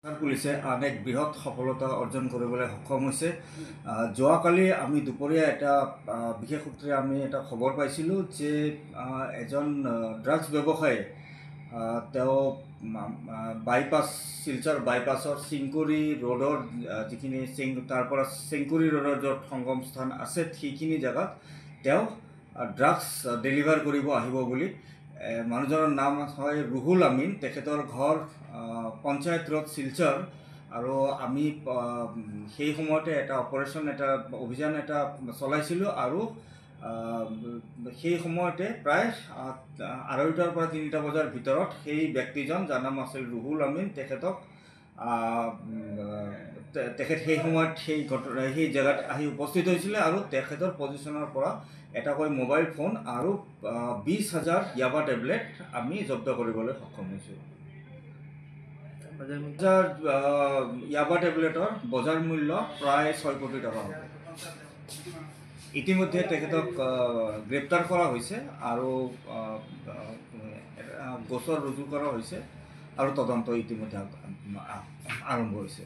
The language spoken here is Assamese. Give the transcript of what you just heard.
পুলিচে আন এক বৃহৎ সফলতা অৰ্জন কৰিবলৈ সক্ষম হৈছে। যোৱাকালি আমি দুপৰীয়া এটা বিশেষ সূত্ৰে আমি এটা খবৰ পাইছিলোঁ যে এজন ড্ৰাগছ ব্যৱসায়ী তেওঁ বাইপাছ শিলচৰ বাইপাছৰ চিংকুৰি ৰোডৰ যিখিনি তাৰ পৰা চিংকুৰি ৰোডৰ য'ত সংগম স্থান আছে সেইখিনি জেগাত তেওঁ ড্ৰাগছ ডেলিভাৰ কৰিব আহিব বুলি মানুহজনৰ নাম হয় ৰুহুল আমিন। তেখেতৰ ঘৰ পঞ্চায়ত ৰোড শিলচৰ। আৰু আমি সেই সময়তে এটা অপাৰেশ্যন অভিযান চলাইছিলোঁ আৰু সেই সময়তে প্ৰায় 2:30 পৰা 3টা বজাৰ ভিতৰত সেই ব্যক্তিজন যাৰ নাম আছিল ৰুহুল আমিন তেখেত সেই সময়ত সেই জেগাত আহি উপস্থিত হৈছিলে আৰু তেখেতৰ পজিশ্যনৰ পৰা এটাকৈ মোবাইল ফোন আৰু 20,000 ইয়াবা টেবলেট আমি জব্দ কৰিবলৈ সক্ষম হৈছোঁ। ইয়াবা টেবলেটৰ বজাৰ মূল্য প্ৰায় 6 কোটি টকা হ'ব। ইতিমধ্যে তেখেতক গ্ৰেপ্তাৰ কৰা হৈছে আৰু গোচৰ ৰুজু কৰা হৈছে আৰু তদন্ত ইতিমধ্যে আৰম্ভ হৈছে।